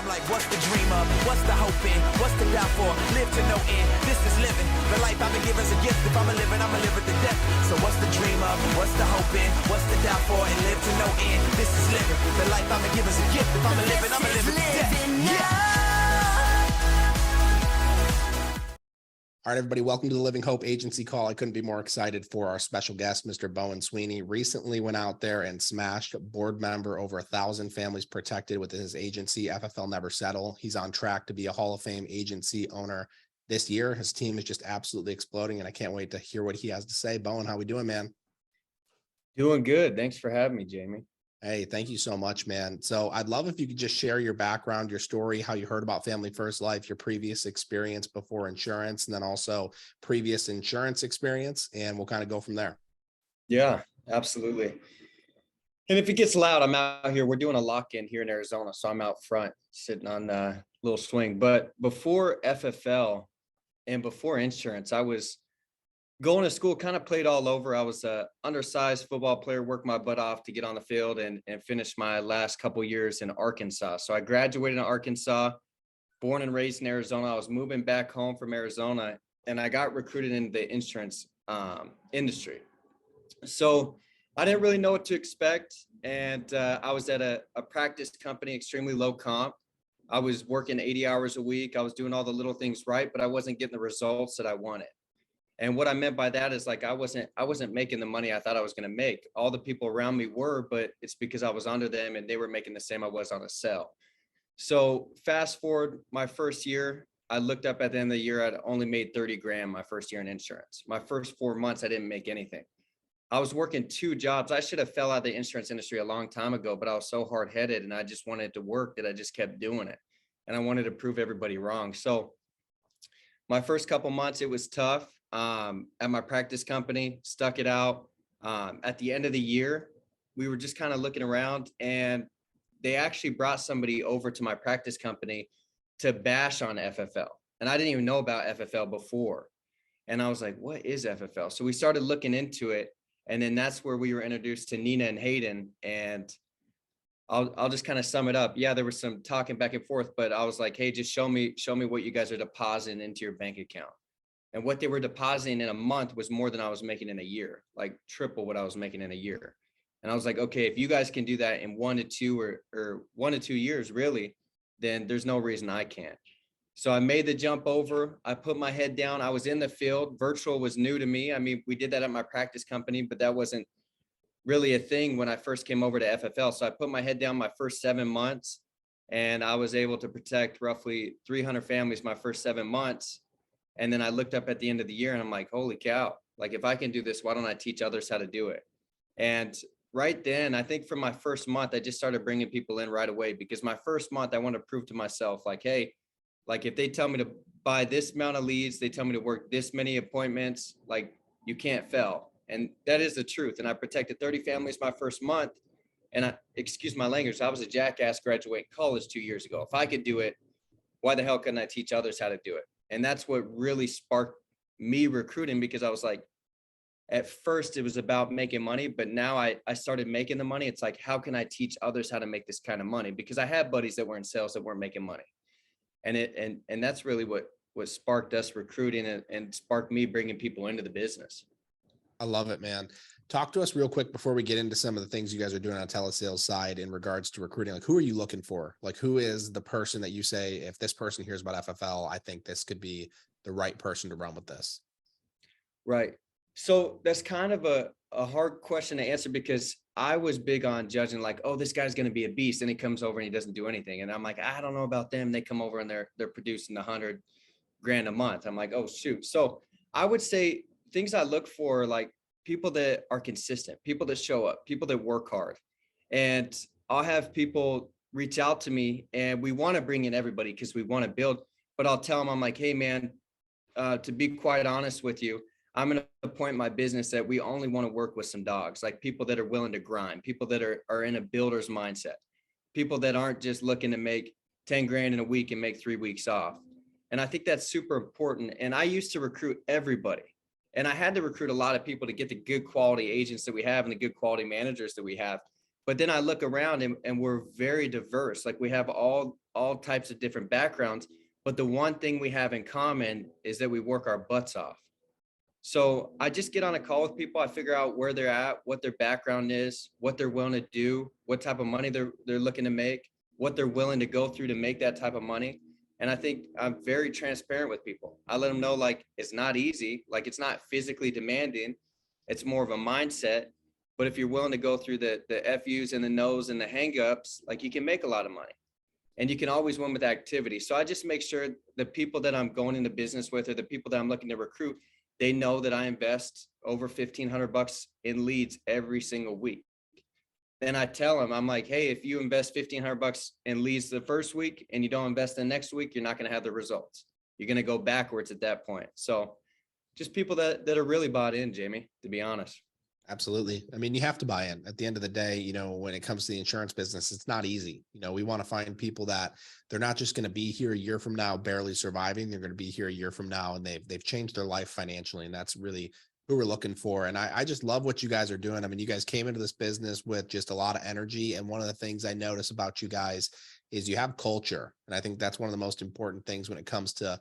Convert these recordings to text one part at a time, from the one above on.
I'm like, what's the dream of? What's the hope in? What's the doubt for? Live to no end. This is living. The life I've been given is a gift. If I'ma live it, I'ma live it to death. So what's the dream of? What's the hope in? What's the doubt for? And live to no end. This is living. The life I've been given is a gift. If I'ma live it, I'ma live it to death. Yeah. All right, everybody, welcome to the Living Hope Agency Call. I couldn't be more excited for our special guest, Mr. Bowen Sweeney. Recently went out there and smashed board member over 1,000 families protected with his agency, FFL Never Settle. He's on track to be a Hall of Fame agency owner this year. His team is just absolutely exploding, and I can't wait to hear what he has to say. Bowen, how we doing, man? Doing good. Thanks for having me, Jamie. Hey, thank you so much, man. So I'd love if you could just share your background, your story, how you heard about Family First Life, your previous experience before insurance, and then also previous insurance experience, and we'll kind of go from there. Yeah, absolutely. And if it gets loud, I'm out here. We're doing a lock-in here in Arizona, so I'm out front sitting on a little swing. But before FFL and before insurance, I was going to school, kind of played all over. I was a undersized football player, worked my butt off to get on the field and finish my last couple years in Arkansas. So I graduated in Arkansas, born and raised in Arizona. I was moving back home from Arizona, and I got recruited into the insurance industry. So I didn't really know what to expect. And I was at a practice company, extremely low comp. I was working 80 hours a week. I was doing all the little things right, but I wasn't getting the results that I wanted. And what I meant by that is like, I wasn't making the money I thought I was going to make. All the people around me were, but it's because I was under them and they were making the same I was on a sell. So fast forward my first year, I looked up at the end of the year, I'd only made 30 grand my first year in insurance. My first 4 months, I didn't make anything. I was working 2 jobs. I should have fell out of the insurance industry a long time ago, but I was so hard headed and I just wanted to work that I just kept doing it. And I wanted to prove everybody wrong. So my first couple months, it was tough. At my practice company, stuck it out. At the end of the year, we were just kind of looking around and they actually brought somebody over to my practice company to bash on FFL. And I didn't even know about FFL before. And I was like, what is FFL? So we started looking into it. And then that's where we were introduced to Nina and Hayden. And I'll just kind of sum it up. Yeah, there was some talking back and forth, but I was like, hey, just show me what you guys are depositing into your bank account. And what they were depositing in a month was more than I was making in a year, like triple what I was making in a year. And I was like, okay, if you guys can do that in 1 to 2 or 1 to 2 years, really, then there's no reason I can't. So I made the jump over. I put my head down. I was in the field. Virtual was new to me. I mean, we did that at my practice company, but that wasn't really a thing when I first came over to FFL. So I put my head down my first 7 months, and I was able to protect roughly 300 families my first 7 months. And then I looked up at the end of the year and I'm like, holy cow, like if I can do this, why don't I teach others how to do it? And right then, I think for my first month, I just started bringing people in right away because my first month, I wanted to prove to myself like, hey, like if they tell me to buy this amount of leads, they tell me to work this many appointments, like you can't fail. And that is the truth. And I protected 30 families my first month. And excuse my language, I was a jackass graduating college 2 years ago. If I could do it, why the hell couldn't I teach others how to do it? And that's what really sparked me recruiting, because I was like, at first it was about making money, but now I started making the money. It's like, how can I teach others how to make this kind of money? Because I had buddies that were in sales that weren't making money. And that's really what sparked us recruiting and sparked me bringing people into the business. I love it, man. Talk to us real quick before we get into some of the things you guys are doing on telesales side in regards to recruiting. Like, who are you looking for? Like, who is the person that you say, if this person hears about FFL, I think this could be the right person to run with this? Right. So that's kind of a hard question to answer, because I was big on judging like, oh, this guy's going to be a beast. And he comes over and he doesn't do anything. And I'm like, I don't know about them. They come over and they're producing $100 grand a month. I'm like, oh, shoot. So I would say things I look for, like people that are consistent, people that show up, people that work hard. And I'll have people reach out to me and we want to bring in everybody because we want to build, but I'll tell them, I'm like, hey man, to be quite honest with you, I'm going to point my business that we only want to work with some dogs, like people that are willing to grind, people that are in a builder's mindset, people that aren't just looking to make 10 grand in a week and make 3 weeks off. And I think that's super important. And I used to recruit everybody. And I had to recruit a lot of people to get the good quality agents that we have and the good quality managers that we have. But then I look around and we're very diverse. Like we have all all types of different backgrounds. But the one thing we have in common is that we work our butts off. So I just get on a call with people. I figure out where they're at, what their background is, what they're willing to do, what type of money they're looking to make, what they're willing to go through to make that type of money. And I think I'm very transparent with people. I let them know, like, it's not easy, like it's not physically demanding. It's more of a mindset. But if you're willing to go through the FUs and the no's and the hangups, like, you can make a lot of money. And you can always win with activity. So I just make sure the people that I'm going into business with, or the people that I'm looking to recruit, they know that I invest over $1,500 in leads every single week. Then I tell them, I'm like, hey, if you invest $1,500 in leads the first week and you don't invest the next week, you're not going to have the results. You're going to go backwards at that point. So just people that are really bought in, Jamie, to be honest. Absolutely. I mean, you have to buy in. At the end of the day, you know, when it comes to the insurance business, it's not easy. You know, we want to find people that they're not just going to be here a year from now barely surviving. They're going to be here a year from now and they've changed their life financially. And that's really who we're looking for. And I just love what you guys are doing. I mean, you guys came into this business with just a lot of energy. And one of the things I notice about you guys is you have culture. And I think that's one of the most important things when it comes to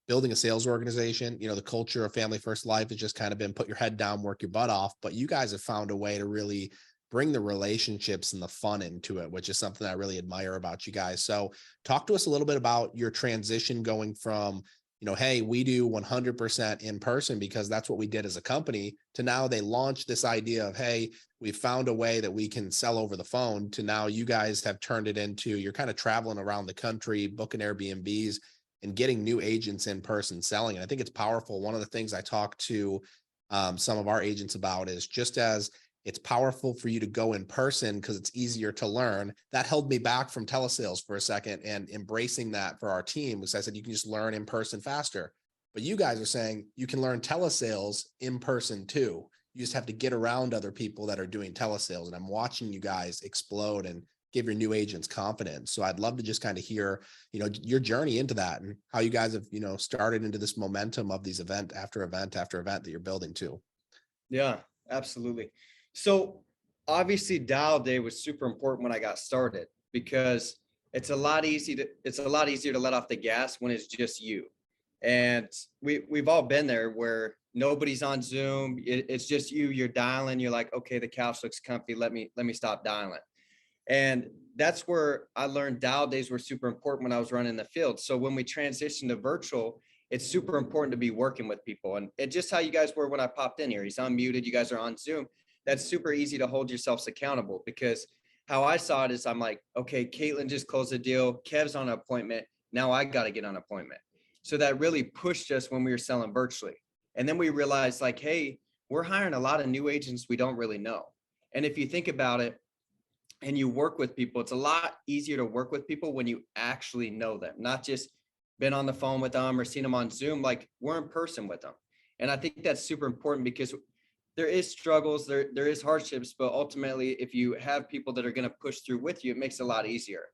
building a sales organization. You know, the culture of Family First Life has just kind of been put your head down, work your butt off, but you guys have found a way to really bring the relationships and the fun into it, which is something I really admire about you guys. So talk to us a little bit about your transition going from, you know, hey, we do 100% in person because that's what we did as a company, to now they launched this idea of, hey, we found a way that we can sell over the phone, to now you guys have turned it into, you're kind of traveling around the country, booking Airbnbs and getting new agents in person selling. And I think it's powerful. One of the things I talk to some of our agents about is, just as it's powerful for you to go in person because it's easier to learn, that held me back from telesales for a second and embracing that for our team, because I said, you can just learn in person faster. But you guys are saying you can learn telesales in person too. You just have to get around other people that are doing telesales. And I'm watching you guys explode and give your new agents confidence. So I'd love to just kind of hear, you know, your journey into that and how you guys have, you know, started into this momentum of these event after event after event that you're building to. Yeah, absolutely. So obviously dial day was super important when I got started, because it's a lot easier to let off the gas when it's just you. And we've all been there where nobody's on Zoom. It's just you, you're dialing. You're like, okay, the couch looks comfy. Let me stop dialing. And that's where I learned dial days were super important when I was running the field. So when we transitioned to virtual, it's super important to be working with people. And just how you guys were when I popped in here, he's unmuted, you guys are on Zoom. That's super easy to hold yourselves accountable, because how I saw it is, I'm like, okay, Caitlin just closed a deal. Kev's on an appointment. Now I got to get on an appointment. So that really pushed us when we were selling virtually. And then we realized, like, hey, we're hiring a lot of new agents we don't really know. And if you think about it, and you work with people, it's a lot easier to work with people when you actually know them, not just been on the phone with them or seen them on Zoom. Like, we're in person with them. And I think that's super important, because there is struggles, there is hardships, but ultimately, if you have people that are going to push through with you, it makes it a lot easier.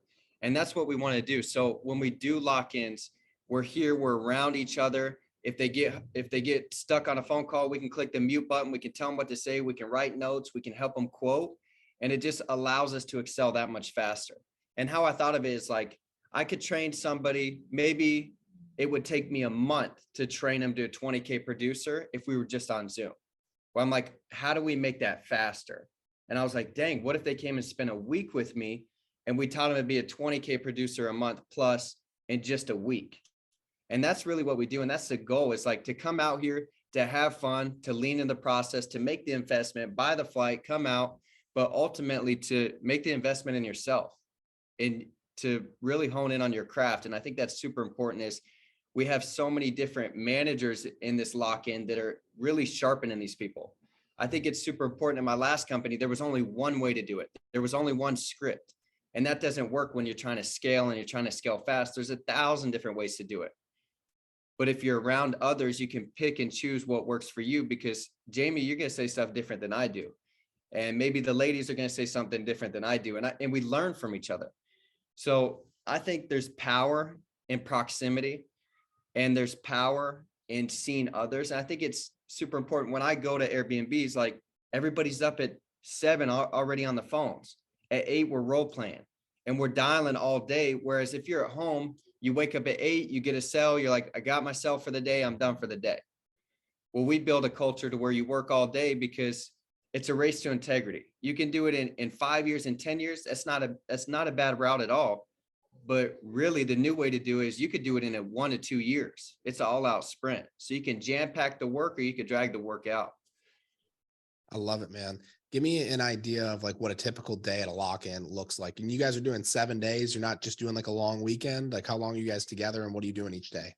And that's what we want to do. So when we do lock-ins, we're here, we're around each other. If they get stuck on a phone call, we can click the mute button. We can tell them what to say. We can write notes. We can help them quote. And it just allows us to excel that much faster. And how I thought of it is, like, I could train somebody, maybe it would take me a month to train them to a 20K producer if we were just on Zoom. Well, I'm like, how do we make that faster? And I was like, dang, what if they came and spent a week with me and we taught them to be a 20K producer a month plus in just a week? And that's really what we do. And that's the goal, is like to come out here, to have fun, to lean in the process, to make the investment, buy the flight, come out, but ultimately to make the investment in yourself and to really hone in on your craft. And I think that's super important, is we have so many different managers in this lock-in that are really sharpening these people. I think it's super important. In my last company, there was only one way to do it. There was only one script. And that doesn't work when you're trying to scale and you're trying to scale fast. There's 1,000 different ways to do it. But if you're around others, you can pick and choose what works for you, because Jamie, you're going to say stuff different than I do. And maybe the ladies are going to say something different than I do. And we learn from each other. So I think there's power in proximity, and there's power in seeing others. And I think it's super important. When I go to Airbnbs, like, everybody's up at 7 already on the phones. At 8, we're role playing. and we're dialing all day. Whereas if you're at home, you wake up at 8, you get a cell, you're like, I got my cell for the day, I'm done for the day. Well, we build a culture to where you work all day because it's a race to integrity. You can do it in 5 years and 10 years. That's not a bad route at all. But really the new way to do it is you could do it in a 1 to 2 years. It's an all out sprint. So you can jam pack the work or you could drag the work out. I love it, man. Give me an idea of like what a typical day at a lock-in looks like. And you guys are doing 7 days. You're not just doing like a long weekend. Like how long are you guys together and what are you doing each day?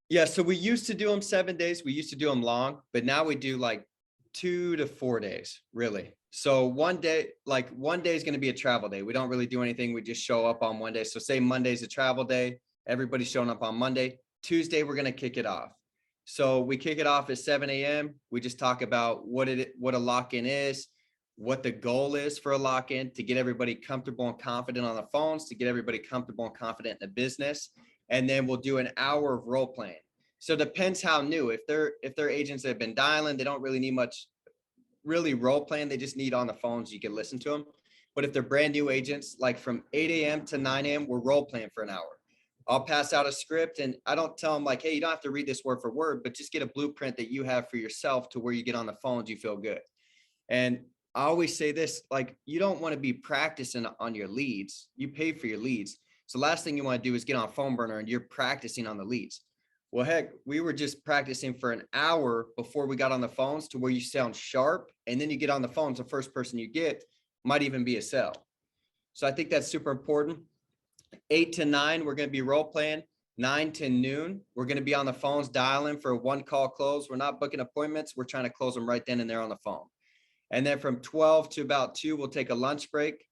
Yeah. So we used to do them 7 days. We used to do them long, but now we do like 2 to 4 days, really. So one day is going to be a travel day. We don't really do anything. We just show up on one day. So say Monday's a travel day. Everybody's showing up on Monday. Tuesday, we're going to kick it off. So we kick it off at 7 a.m. We just talk about what a lock-in is, what the goal is for a lock-in, to get everybody comfortable and confident on the phones, to get everybody comfortable and confident in the business. And then we'll do an hour of role playing. So it depends how new. If they're agents that have been dialing, they don't really need much really role playing. They just need on the phones. You can listen to them. But if they're brand new agents, like from 8 a.m. to 9 a.m., we're role playing for an hour. I'll pass out a script and I don't tell them like, hey, you don't have to read this word for word, but just get a blueprint that you have for yourself to where you get on the phones, you feel good. And I always say this, like, you don't want to be practicing on your leads. You pay for your leads. So last thing you want to do is get on phone burner and you're practicing on the leads. Well, heck, we were just practicing for an hour before we got on the phones to where you sound sharp. And then you get on the phones, the first person you get might even be a sell. So I think that's super important. 8 to 9, we're going to be role playing. 9 to noon, we're going to be on the phones dialing for a 1-call close. We're not booking appointments. We're trying to close them right then and there on the phone. And then from 12 to about 2, we'll take a lunch break.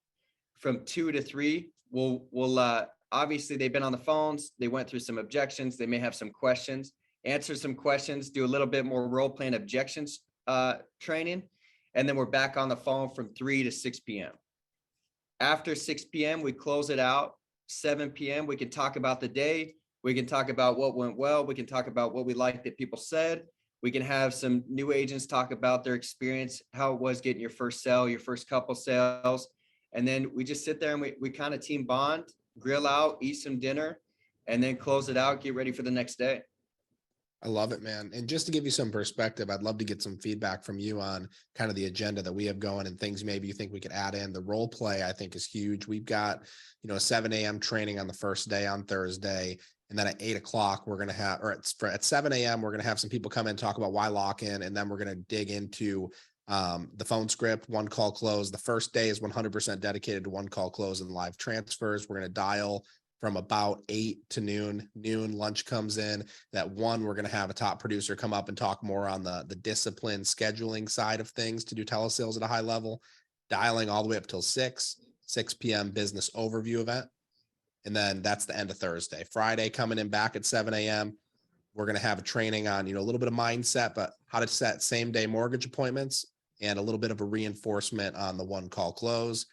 From 2 to 3, we'll obviously they've been on the phones. They went through some objections. They may have some questions, answer some questions, do a little bit more role playing objections training. And then we're back on the phone from 3 to 6 p.m. After 6 p.m., we close it out. 7 p.m., we can talk about the day. We can talk about what went well. We can talk about what we liked that people said. We can have some new agents talk about their experience, how it was getting your first sale, your first couple sales. And then we just sit there and we kind of team bond, grill out, eat some dinner, and then close it out, get ready for the next day. I love it, man. And just to give you some perspective, I'd love to get some feedback from you on kind of the agenda that we have going and things maybe you think we could add in. The role play, I think, is huge. We've got, a 7 a.m. training on the first day on Thursday. And then at 8 o'clock, we're going to have, or at 7 a.m., we're going to have some people come in and talk about why lock in. And then we're going to dig into the phone script, 1-call close. The first day is 100% dedicated to 1-call close and live transfers. We're going to dial from about 8 to noon. Lunch comes in. That 1, we're going to have a top producer come up and talk more on the discipline scheduling side of things to do telesales at a high level, dialing all the way up till 6 p.m. business overview event. And then that's the end of Thursday. Friday coming in back at 7 a.m. We're going to have a training on, a little bit of mindset, but how to set same day mortgage appointments and a little bit of a reinforcement on the 1-call close.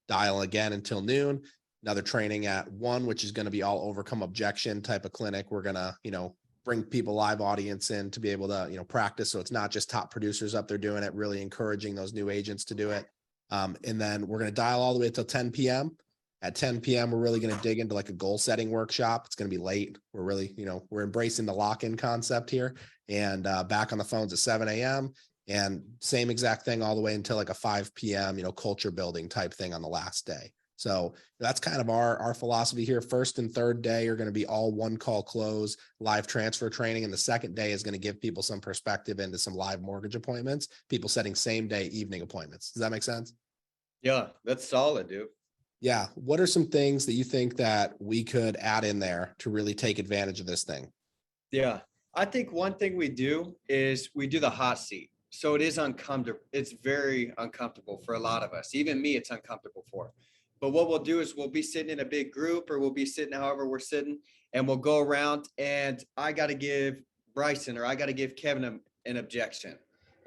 Dial again until noon. Another training at 1, which is going to be all overcome objection type of clinic. We're going to, bring people live audience in to be able to, practice. So it's not just top producers up there doing it, really encouraging those new agents to do it. And then we're going to dial all the way until 10 p.m. At 10 p.m., we're really going to dig into like a goal setting workshop. It's going to be late. We're really, we're embracing the lock-in concept here and back on the phones at 7 a.m. and same exact thing all the way until like a 5 p.m., culture building type thing on the last day. So that's kind of our philosophy here. First and third day are going to be all 1-call close, live transfer training. And the second day is going to give people some perspective into some live mortgage appointments, people setting same day evening appointments. Does that make sense? Yeah, that's solid, dude. Yeah. What are some things that you think that we could add in there to really take advantage of this thing? Yeah. I think one thing we do is we do the hot seat. So it is uncomfortable. It's very uncomfortable for a lot of us. Even me, it's uncomfortable for. But what we'll do is we'll be sitting in a big group or we'll be sitting however we're sitting and we'll go around and I got to give Bryson or I got to give Kevin an objection.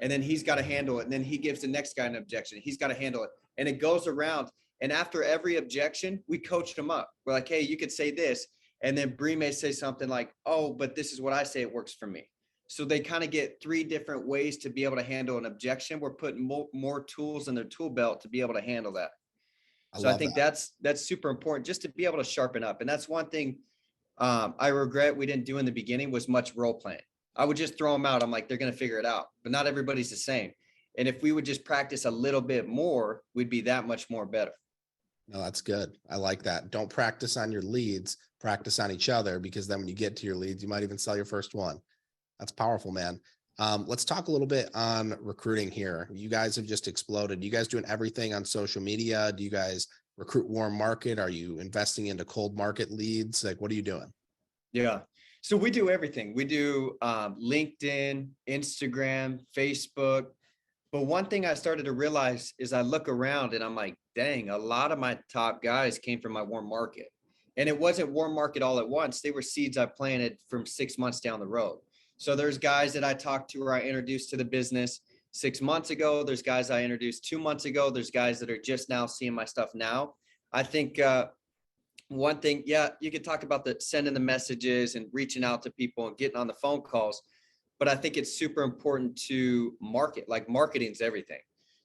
And then he's got to handle it. And then he gives the next guy an objection. He's got to handle it. And it goes around. And after every objection, we coach them up. We're like, hey, you could say this. And then Bree may say something like, oh, but this is what I say. It works for me. So they kind of get 3 different ways to be able to handle an objection. We're putting more tools in their tool belt to be able to handle that. So I think that's super important, just to be able to sharpen up. And that's one thing I regret we didn't do in the beginning, was much role playing. I would just throw them out. I'm like, they're going to figure it out, but not everybody's the same. And if we would just practice a little bit more, we'd be that much more better. No, that's good. I like that. Don't practice on your leads, practice on each other, because then when you get to your leads, you might even sell your first one. That's powerful, man. Let's talk a little bit on recruiting here. You guys have just exploded. You guys doing everything on social media? Do you guys recruit warm market? Are you investing into cold market leads? Like, what are you doing? Yeah. So we do everything. We do LinkedIn, Instagram, Facebook. But one thing I started to realize is I look around and I'm like, dang, a lot of my top guys came from my warm market. And it wasn't warm market all at once. They were seeds I planted from 6 months down the road. So there's guys that I talked to or I introduced to the business 6 months ago. There's guys I introduced 2 months ago. There's guys that are just now seeing my stuff now. I think one thing, yeah, you could talk about the sending the messages and reaching out to people and getting on the phone calls, but I think it's super important to market. Like, marketing's everything.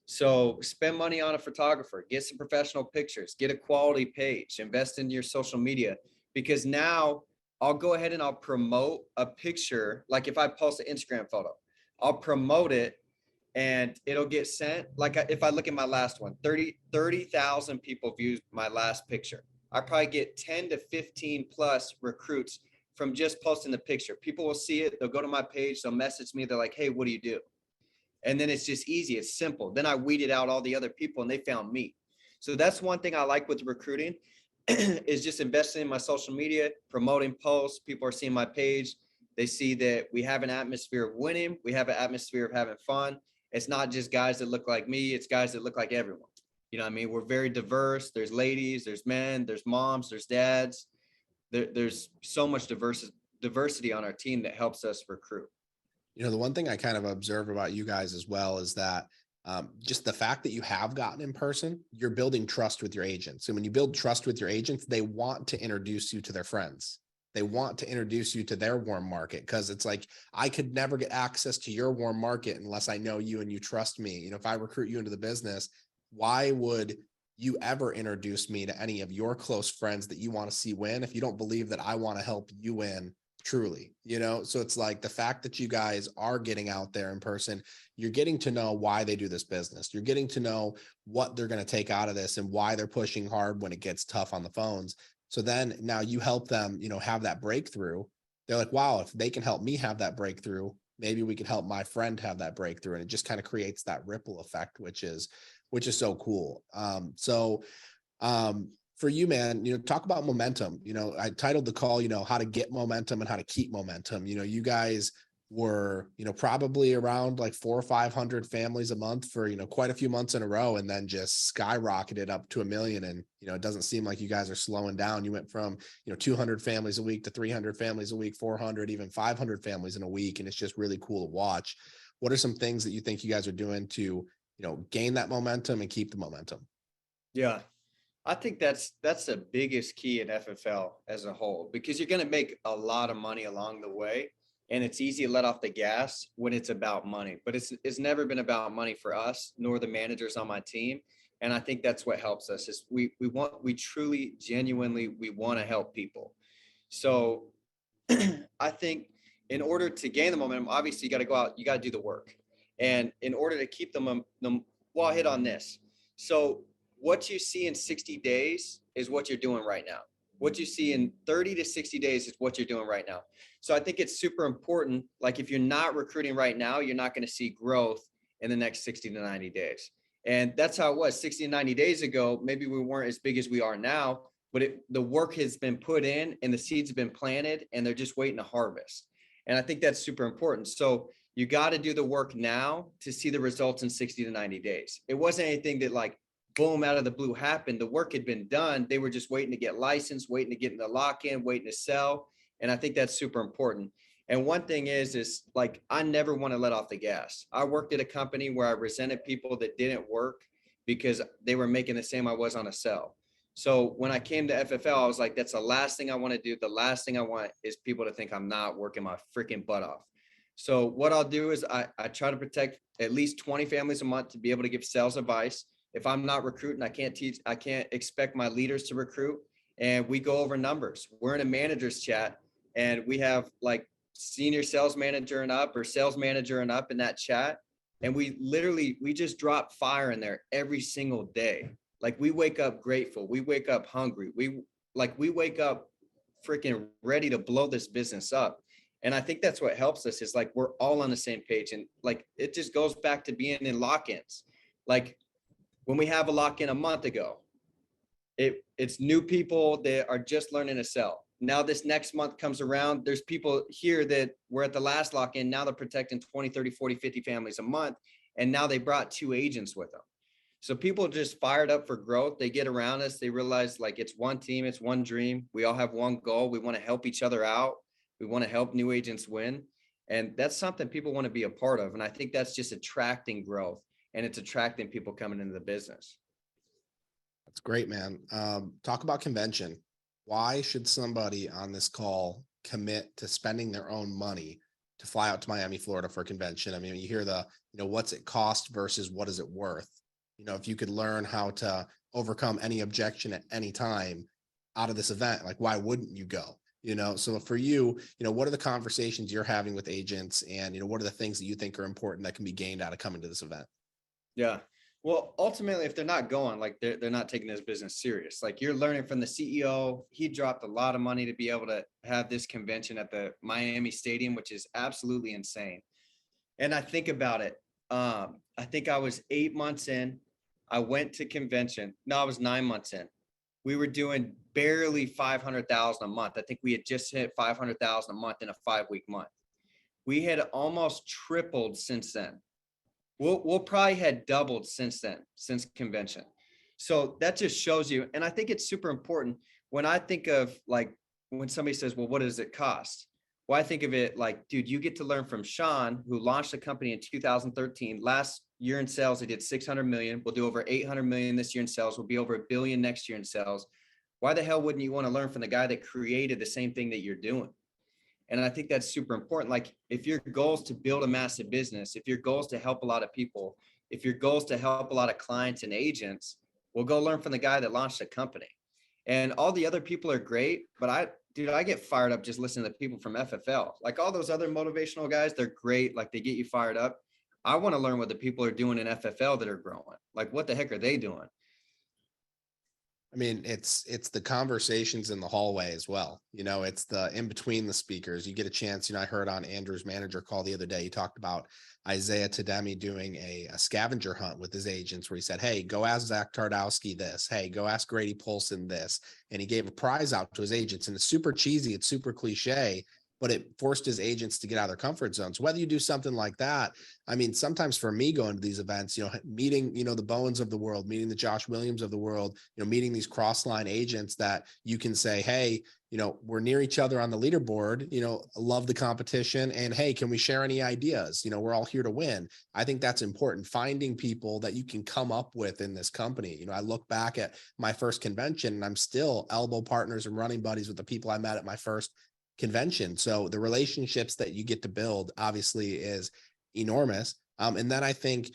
So spend money on a photographer, get some professional pictures, get a quality page, invest in your social media, because now I'll go ahead and I'll promote a picture. Like if I post an Instagram photo, I'll promote it and it'll get sent. Like if I look at my last one, 30,000 people viewed my last picture. I probably get 10 to 15 plus recruits from just posting the picture. People will see it. They'll go to my page. They'll message me. They're like, hey, what do you do? And then it's just easy. It's simple. Then I weeded out all the other people and they found me. So that's one thing I like with recruiting is just investing in my social media, promoting posts. People are seeing my page. They see that we have an atmosphere of winning. We have an atmosphere of having fun. It's not just guys that look like me. It's guys that look like everyone. You know what I mean? We're very diverse. There's ladies, there's men, there's moms, there's dads. There's so much diversity on our team that helps us recruit. You know, the one thing I kind of observe about you guys as well is that just the fact that you have gotten in person, you're building trust with your agents. And when you build trust with your agents, they want to introduce you to their friends. They want to introduce you to their warm market, because it's like, I could never get access to your warm market unless I know you and you trust me. You know, if I recruit you into the business, why would you ever introduce me to any of your close friends that you want to see win if you don't believe that I want to help you win truly? You know, so it's like the fact that you guys are getting out there in person, you're getting to know why they do this business. You're getting to know what they're going to take out of this and why they're pushing hard when it gets tough on the phones. So then now you help them, you know, have that breakthrough. They're like, wow, if they can help me have that breakthrough, maybe we can help my friend have that breakthrough. And it just kind of creates that ripple effect, which is so cool. For you, man, you know, talk about momentum. You know, I titled the call, you know, how to get momentum and how to keep momentum. You know, you guys were, you know, probably around like 400 or 500 families a month for, you know, quite a few months in a row, and then just skyrocketed up to 1 million. And, you know, it doesn't seem like you guys are slowing down. You went from, you know, 200 families a week to 300 families a week, 400, even 500 families in a week. And it's just really cool to watch. What are some things that you think you guys are doing to, you know, gain that momentum and keep the momentum? Yeah, I think that's the biggest key in FFL as a whole, because you're going to make a lot of money along the way. And it's easy to let off the gas when it's about money, but it's never been about money for us, nor the managers on my team. And I think that's what helps us is we truly, genuinely, we want to help people. So I think in order to gain the momentum, obviously you got to go out, you got to do the work. And in order to keep them, well, I'll hit on this. So what you see in 60 days is what you're doing right now. What you see in 30 to 60 days is what you're doing right now. So I think it's super important. Like if you're not recruiting right now, you're not going to see growth in the next 60 to 90 days. And that's how it was 60 to 90 days ago. Maybe we weren't as big as we are now, but the work has been put in and the seeds have been planted and they're just waiting to harvest. And I think that's super important. So you got to do the work now to see the results in 60 to 90 days. It wasn't anything that like, boom, out of the blue happened. The work had been done. They were just waiting to get licensed, waiting to get in the lock-in, waiting to sell. And I think that's super important. And one thing is like, I never want to let off the gas. I worked at a company where I resented people that didn't work because they were making the same I was on a sell. So when I came to FFL, I was like, that's the last thing I want to do. The last thing I want is people to think I'm not working my freaking butt off. So what I'll do is I try to protect at least 20 families a month to be able to give sales advice. If I'm not recruiting, I can't teach, I can't expect my leaders to recruit. And we go over numbers. We're in a manager's chat and we have like senior sales manager and up or sales manager and up in that chat. And we just drop fire in there every single day. Like we wake up grateful. We wake up hungry. We wake up freaking ready to blow this business up. And I think that's what helps us is like, we're all on the same page. And like, it just goes back to being in lock-ins. Like when we have a lock-in a month ago, it's new people that are just learning to sell. Now this next month comes around, there's people here that were at the last lock-in. Now they're protecting 20, 30, 40, 50 families a month. And now they brought 2 agents with them. So people just fired up for growth. They get around us. They realize like it's one team, it's one dream. We all have one goal. We want to help each other out. We want to help new agents win. And that's something people want to be a part of. And I think that's just attracting growth and it's attracting people coming into the business. That's great, man. Talk about convention. Why should somebody on this call commit to spending their own money to fly out to Miami, Florida for a convention? I mean, you hear what's it cost versus what is it worth? If you could learn how to overcome any objection at any time out of this event, like why wouldn't you go? So for you, what are the conversations you're having with agents and, what are the things that you think are important that can be gained out of coming to this event? Yeah. Well, ultimately, if they're not going, like they're not taking this business serious. Like you're learning from the CEO. He dropped a lot of money to be able to have this convention at the Miami Stadium, which is absolutely insane. And I think about it. I think I was 8 months in. I went to convention. No, I was 9 months in. We were doing barely 500,000 a month. I think we had just hit 500,000 a month in a 5-week month. We had almost tripled since then. We'll probably had doubled since then, since convention. So that just shows you. And I think it's super important when I think of like, when somebody says, well, what does it cost? Well, I think of it like, dude, you get to learn from Sean, who launched the company in 2013. Last year in sales, he did 600 million. We'll do over 800 million this year in sales. We'll be over $1 billion next year in sales. Why the hell wouldn't you want to learn from the guy that created the same thing that you're doing? And I think that's super important. Like if your goal is to build a massive business, if your goal is to help a lot of people, if your goal is to help a lot of clients and agents, well, go learn from the guy that launched the company. And all the other people are great, but I get fired up just listening to people from FFL. Like all those other motivational guys, they're great. Like they get you fired up. I want to learn what the people are doing in FFL that are growing. Like what the heck are they doing? I mean, it's the conversations in the hallway as well. It's the in between the speakers. You get a chance. I heard on Andrew's manager call the other day, he talked about Isaiah Tademi doing a scavenger hunt with his agents where he said, hey, go ask Zach Tardowski this. Hey, go ask Grady Polson this. And he gave a prize out to his agents. And it's super cheesy. It's super cliche, but it forced his agents to get out of their comfort zones. Whether you do something like that, I mean, sometimes for me going to these events, meeting, the Bowens of the world, meeting the Josh Williams of the world, meeting these cross-line agents that you can say, hey, we're near each other on the leaderboard, love the competition. And hey, can we share any ideas? We're all here to win. I think that's important. Finding people that you can come up with in this company. I look back at my first convention and I'm still elbow partners and running buddies with the people I met at my first convention. So the relationships that you get to build obviously is enormous. And then I think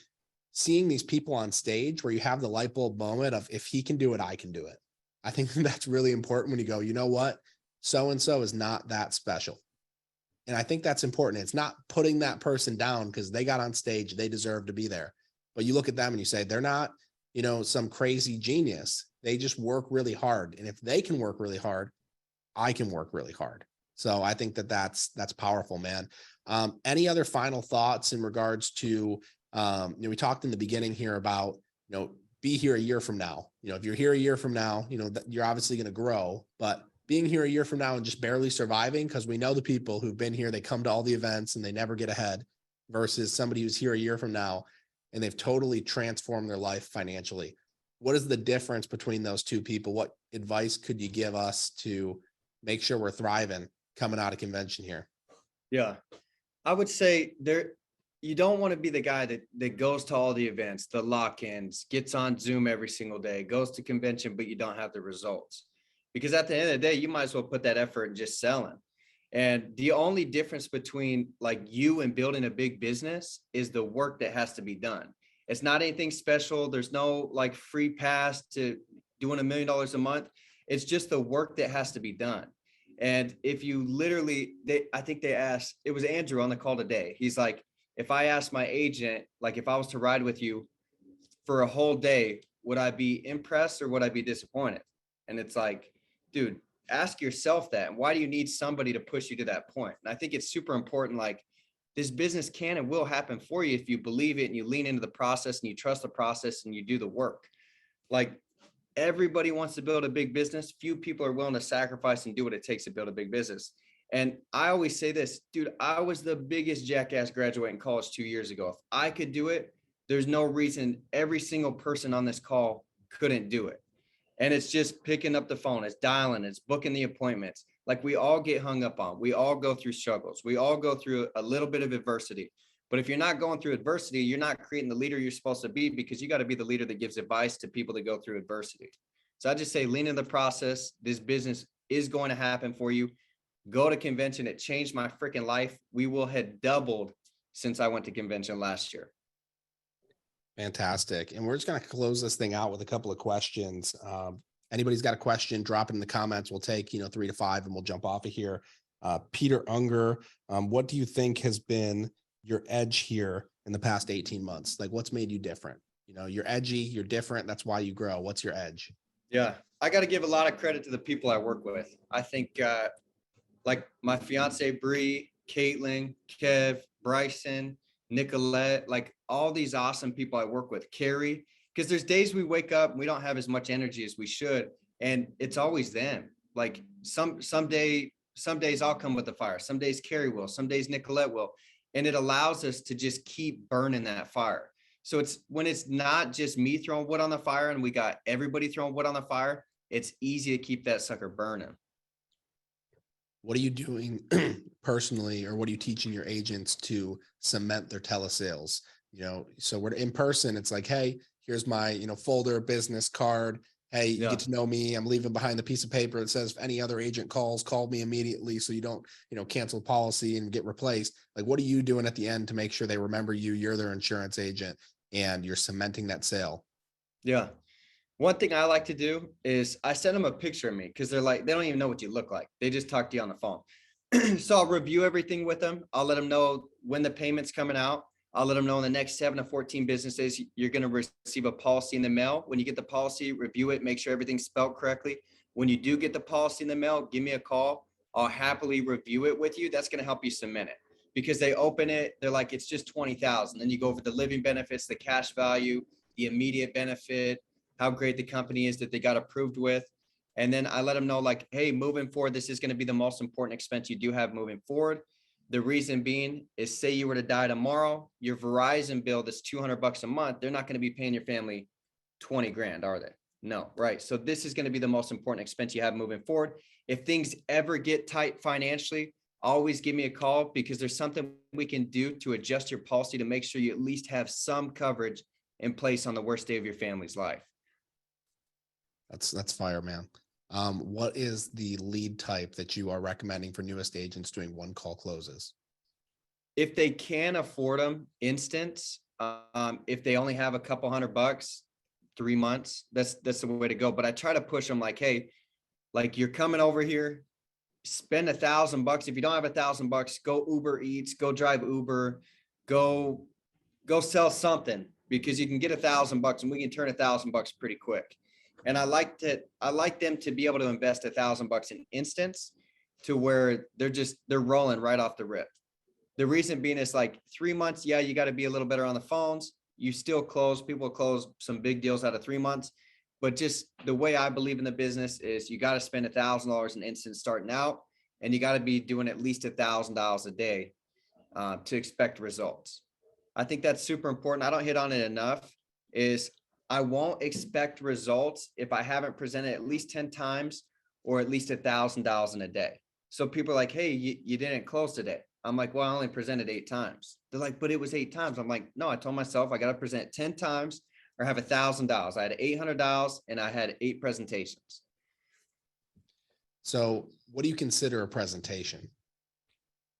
seeing these people on stage where you have the light bulb moment of if he can do it, I can do it. I think that's really important when you go, you know what? So-and-so is not that special. And I think that's important. It's not putting that person down because they got on stage, they deserve to be there. But you look at them and you say, they're not, some crazy genius. They just work really hard. And if they can work really hard, I can work really hard. So I think that's powerful, man. Any other final thoughts in regards to, we talked in the beginning here about, be here a year from now. If you're here a year from now, you're obviously going to grow, but being here a year from now and just barely surviving, because we know the people who've been here, they come to all the events and they never get ahead versus somebody who's here a year from now and they've totally transformed their life financially. What is the difference between those two people? What advice could you give us to make sure we're thriving coming out of convention here? Yeah, I would say you don't want to be the guy that goes to all the events, the lock-ins, gets on Zoom every single day, goes to convention, but you don't have the results. Because at the end of the day, you might as well put that effort in just selling. And the only difference between like you and building a big business is the work that has to be done. It's not anything special. There's no like free pass to doing $1 million a month. It's just the work that has to be done. And if you literally, I think they asked, it was Andrew on the call today. He's like, if I asked my agent, like if I was to ride with you for a whole day, would I be impressed or would I be disappointed? And it's like, dude, ask yourself that. And why do you need somebody to push you to that point? And I think it's super important. Like, this business can and will happen for you if you believe it and you lean into the process and you trust the process and you do the work. Like, everybody wants to build a big business. Few people are willing to sacrifice and do what it takes to build a big business. And I always say this, dude, I was the biggest jackass graduate in college 2 years ago. If I could do it, there's no reason every single person on this call couldn't do it. And it's just picking up the phone, it's dialing, it's booking the appointments. Like, we all get hung up on, we all go through struggles. We all go through a little bit of adversity. But if you're not going through adversity, you're not creating the leader you're supposed to be, because you got to be the leader that gives advice to people that go through adversity. So I just say, lean in the process. This business is going to happen for you. Go to convention. It changed my freaking life. We will have doubled since I went to convention last year. Fantastic. And we're just going to close this thing out with a couple of questions. Anybody's got a question, drop it in the comments. We'll take, 3 to 5 and we'll jump off of here. Peter Unger, what do you think has been your edge here in the past 18 months? Like, what's made you different? You're edgy, you're different. That's why you grow. What's your edge? Yeah, I got to give a lot of credit to the people I work with. I think like my fiance, Bree, Caitlin, Kev, Bryson, Nicolette, like all these awesome people I work with, Carrie, because there's days we wake up and we don't have as much energy as we should. And it's always them. Like some days I'll come with the fire. Some days Carrie will, some days Nicolette will. And it allows us to just keep burning that fire. So it's when it's not just me throwing wood on the fire and we got everybody throwing wood on the fire, it's easy to keep that sucker burning. What are you doing personally, or what are you teaching your agents to cement their telesales? So we're in person. It's like, hey, here's my, folder, business card. Hey, you get to know me. I'm leaving behind the piece of paper that says if any other agent calls, call me immediately. So you don't, cancel policy and get replaced. Like, what are you doing at the end to make sure they remember you? You're their insurance agent and you're cementing that sale. Yeah. One thing I like to do is I send them a picture of me, because they don't even know what you look like. They just talk to you on the phone. So I'll review everything with them. I'll let them know when the payment's coming out. I'll let them know in the next 7 to 14 business days, you're going to receive a policy in the mail. When you get the policy, review it, make sure everything's spelled correctly. When you do get the policy in the mail, give me a call. I'll happily review it with you. That's going to help you cement it, because they open it. They're like, it's just 20,000. Then you go over the living benefits, the cash value, the immediate benefit, how great the company is that they got approved with. And then I let them know, like, hey, moving forward, this is going to be the most important expense you do have moving forward. The reason being is, say you were to die tomorrow, your Verizon bill that's $200 a month, they're not going to be paying your family 20 grand, are they? No, right? So this is going to be the most important expense you have moving forward. If things ever get tight financially, always give me a call, because there's something we can do to adjust your policy to make sure you at least have some coverage in place on the worst day of your family's life. That's fire, man. What is the lead type that you are recommending for newest agents doing one call closes? If they can afford them, instance. If they only have a couple $100, 3 months, that's the way to go. But I try to push them like, hey, like, you're coming over here, spend $1,000. If you don't have $1,000, go Uber Eats, go drive Uber, go sell something, because you can get $1,000 and we can turn $1,000 pretty quick. And I like them to be able to invest $1,000 in instance, to where they're rolling right off the rip. The reason being is, like, 3 months, yeah, you got to be a little better on the phones. You still close, people close some big deals out of 3 months. But just the way I believe in the business is, you got to spend $1,000 in instance starting out, and you got to be doing at least $1,000 a day to expect results. I think that's super important. I don't hit on it enough. Is I won't expect results if I haven't presented at least 10 times or at least $1,000 in a day. So people are like, hey, you didn't close today. I'm like, well, I only presented 8 times. They're like, but it was 8 times. I'm like, no, I told myself I got to present 10 times or have $1,000. I had $800 and I had 8 presentations. So what do you consider a presentation?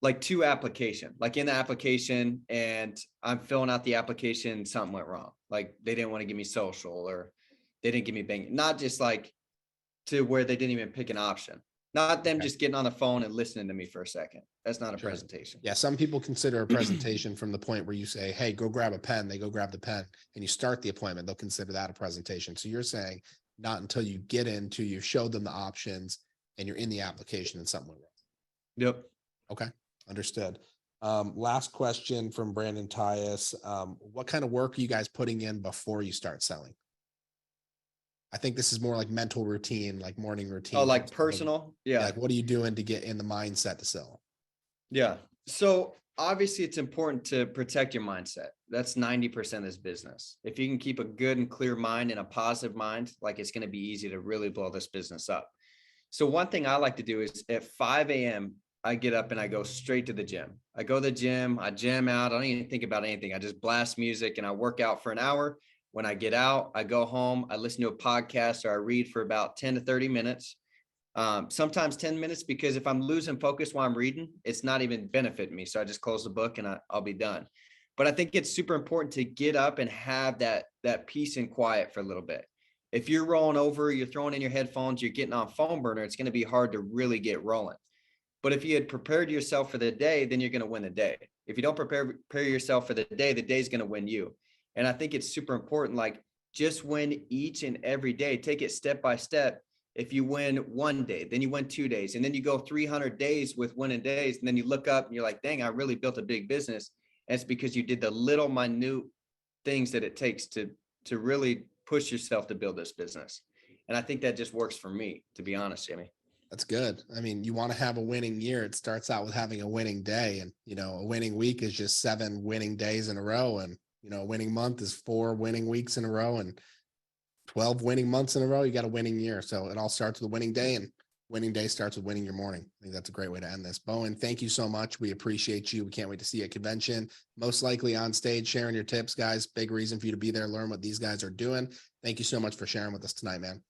like to application, like in the application, and I'm filling out the application, something went wrong. Like they didn't want to give me social, or they didn't give me bank, not just like to where they didn't even pick an option. Not them just getting on the phone and listening to me for a second. That's not a presentation. Yeah, some people consider a presentation from the point where you say, hey, go grab a pen. They go grab the pen and you start the appointment. They'll consider that a presentation. So you're saying not until you get into, you showed them the options and you're in the application and something went wrong. Yep. Okay, understood. Last question from Brandon Tyus. What kind of work are you guys putting in before you start selling? I think this is more like mental routine, like morning routine. Oh, like personal? Yeah. Like, what are you doing to get in the mindset to sell? Yeah. So obviously it's important to protect your mindset. That's 90% of this business. If you can keep a good and clear mind and a positive mind, like it's going to be easy to really blow this business up. So one thing I like to do is at 5 a.m., I get up and I go straight to the gym. I go to the gym, I jam out. I don't even think about anything. I just blast music and I work out for an hour. When I get out, I go home, I listen to a podcast or I read for about 10 to 30 minutes. Sometimes 10 minutes, because if I'm losing focus while I'm reading, it's not even benefiting me. So I just close the book and I'll be done. But I think it's super important to get up and have that peace and quiet for a little bit. If you're rolling over, you're throwing in your headphones, you're getting on phone burner, it's going to be hard to really get rolling. But if you had prepared yourself for the day, then you're going to win the day. If you don't prepare yourself for the day's going to win you. And I think it's super important, like just win each and every day, take it step by step. If you win one day, then you win 2 days, and then you go 300 days with winning days. And then you look up and you're like, dang, I really built a big business. And it's because you did the little minute things that it takes to really push yourself to build this business. And I think that just works for me, to be honest, Jimmy. That's good. I mean, you want to have a winning year. It starts out with having a winning day, and, a winning week is just 7 winning days in a row. And, a winning month is 4 winning weeks in a row, and 12 winning months in a row. You got a winning year. So it all starts with a winning day, and winning day starts with winning your morning. I think that's a great way to end this. Bowen, thank you so much. We appreciate you. We can't wait to see you at convention, most likely on stage, sharing your tips, guys. Big reason for you to be there, learn what these guys are doing. Thank you so much for sharing with us tonight, man.